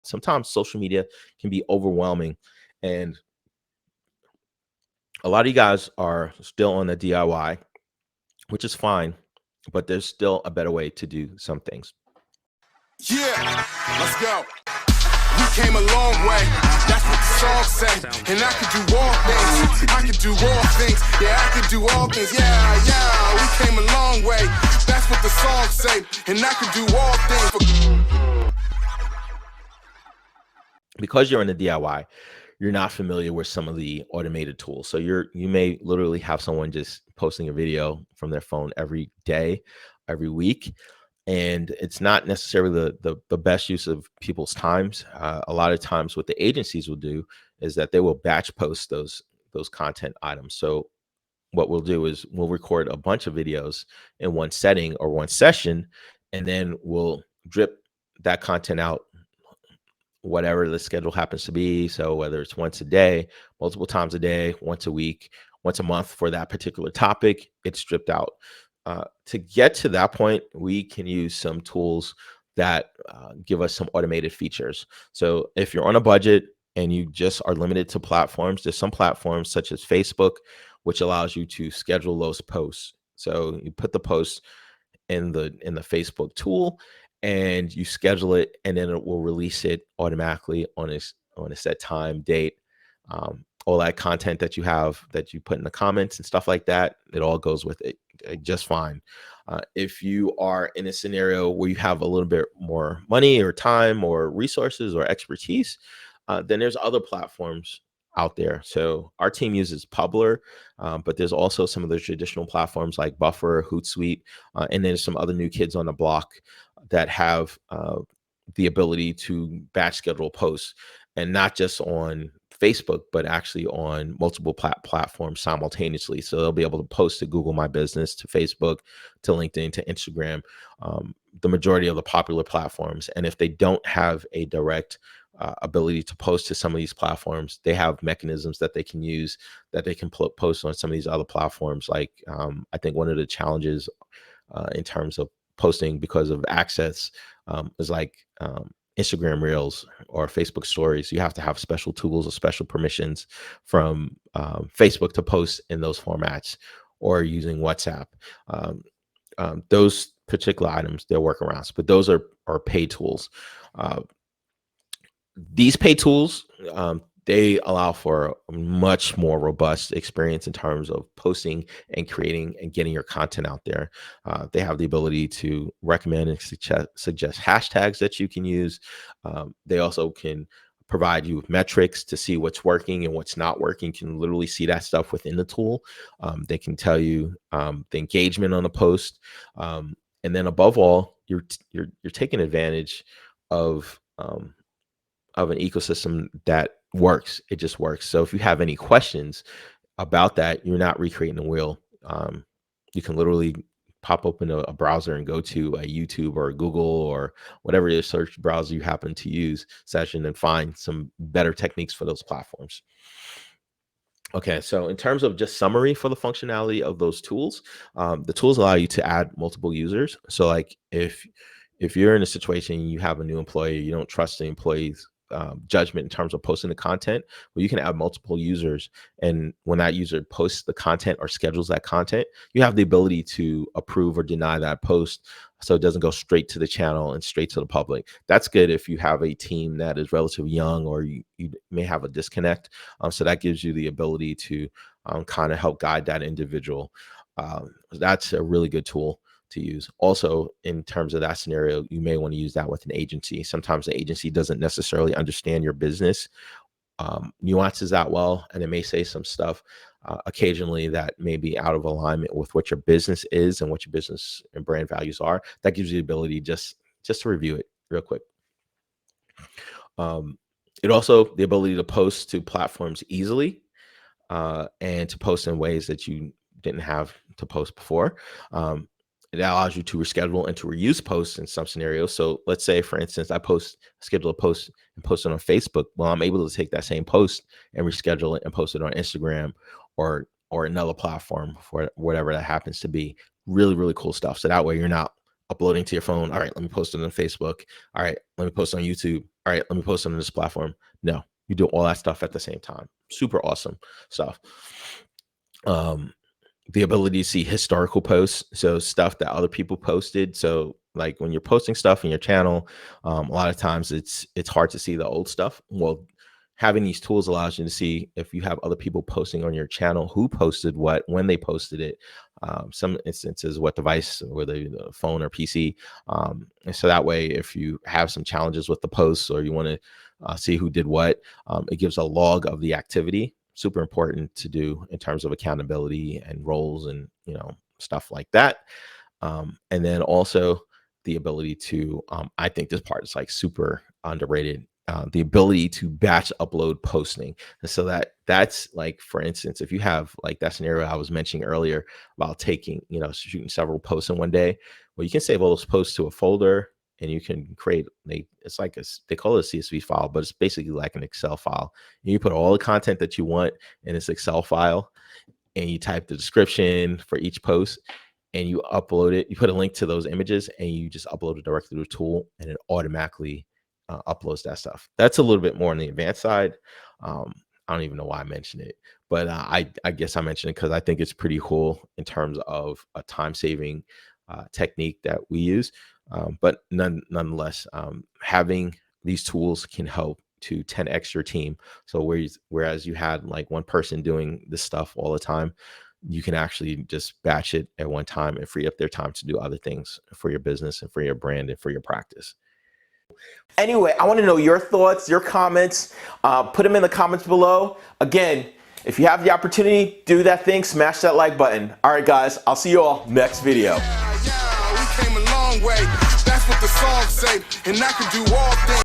sometimes social media can be overwhelming, and a lot of you guys are still on the DIY, which is fine, but there's still a better way to do some things. Yeah, let's go. We came a long way, that's what the song say. And I can do all things, I can do all things. Yeah, I can do all things, yeah. We came a long way, that's what the song say. And I can do all things. Because you're in the DIY, you're not familiar with some of the automated tools. So you may literally have someone just posting a video from their phone every day, every week. And it's not necessarily the best use of people's times. A lot of times what the agencies will do is that they will batch post those content items. So what we'll do is we'll record a bunch of videos in one setting or one session, and then we'll drip that content out, whatever the schedule happens to be. So whether it's once a day, multiple times a day, once a week, once a month for that particular topic, it's stripped out. To get to that point, we can use some tools that give us some automated features. So if you're on a budget and you just are limited to platforms, there's some platforms such as Facebook, which allows you to schedule those posts. So you put the post in the Facebook tool and you schedule it, and then it will release it automatically on a set time, date. All that content that you have that you put in the comments and stuff like that, it all goes with it just fine. If you are in a scenario where you have a little bit more money or time or resources or expertise, then there's other platforms out there. So our team uses Publer, but there's also some of the traditional platforms like Buffer, Hootsuite, and then some other new kids on the block that have the ability to batch schedule posts, and not just on Facebook, but actually on multiple platforms simultaneously. So they'll be able to post to Google My Business, to Facebook, to LinkedIn, to Instagram, the majority of the popular platforms. And if they don't have a direct ability to post to some of these platforms, they have mechanisms that they can use, that they can post on some of these other platforms. Like I think one of the challenges in terms of posting because of access is like Instagram Reels or Facebook Stories. You have to have special tools or special permissions from Facebook to post in those formats, or using WhatsApp. Those particular items, they're workarounds, but those are paid tools. These paid tools, they allow for a much more robust experience in terms of posting and creating and getting your content out there. They have the ability to recommend and suggest hashtags that you can use. They also can provide you with metrics to see what's working and what's not working. You can literally see that stuff within the tool. They can tell you the engagement on the post. And then above all, you're taking advantage of an ecosystem that works. It just works. So if you have any questions about that, you're not recreating the wheel. You can literally pop open a browser and go to a YouTube or a Google or whatever your search browser you happen to use session and find some better techniques for those platforms. Okay, so in terms of just summary for the functionality of those tools, the tools allow you to add multiple users. So like if you're in a situation, you have a new employee, you don't trust the employee's judgment in terms of posting the content, well, you can add multiple users. And when that user posts the content or schedules that content, you have the ability to approve or deny that post, so it doesn't go straight to the channel and straight to the public. That's good if you have a team that is relatively young, or you may have a disconnect. So that gives you the ability to kind of help guide that individual. That's a really good tool to use. Also, in terms of that scenario, you may want to use that with an agency. Sometimes the agency doesn't necessarily understand your business nuances that well, and it may say some stuff occasionally that may be out of alignment with what your business is and what your business and brand values are. That gives you the ability just to review it real quick. It also the ability to post to platforms easily and to post in ways that you didn't have to post before. It allows you to reschedule and to reuse posts in some scenarios. So let's say, for instance, I schedule a post and post it on Facebook. Well, I'm able to take that same post and reschedule it and post it on Instagram or another platform for whatever that happens to be. Really, really cool stuff. So that way you're not uploading to your phone. All right, let me post it on Facebook. All right, let me post on YouTube. All all right, let me post on this platform. No, you do all that stuff at the same time. Super awesome stuff. The ability to see historical posts, so stuff that other people posted. So like when you're posting stuff in your channel, a lot of times it's hard to see the old stuff. Well, having these tools allows you to see if you have other people posting on your channel, who posted what, when they posted it, some instances, what device, whether the phone or PC. And so that way, if you have some challenges with the posts or you want to see who did what, it gives a log of the activity. Super important to do in terms of accountability and roles and stuff like that. And then also the ability to I think this part is like super underrated, the ability to batch upload posting. And so that's like, for instance, if you have like that scenario I was mentioning earlier about taking, shooting several posts in one day, well, you can save all those posts to a folder and you can create it's like they call it a CSV file, but it's basically like an Excel file. And you put all the content that you want in this Excel file and you type the description for each post and you upload it. You put a link to those images and you just upload it directly to the tool and it automatically uploads that stuff. That's a little bit more on the advanced side. I don't even know why I mentioned it, but I guess I mentioned it because I think it's pretty cool in terms of a time-saving technique that we use. But nonetheless, having these tools can help to 10x your team. So whereas you had like one person doing this stuff all the time, you can actually just batch it at one time and free up their time to do other things for your business and for your brand and for your practice. Anyway, I want to know your thoughts, your comments. Put them in the comments below. Again, if you have the opportunity, do that thing, smash that like button. All right, guys, I'll see you all next video. Yeah, we came a long way. That's what the song say. And I can do all things.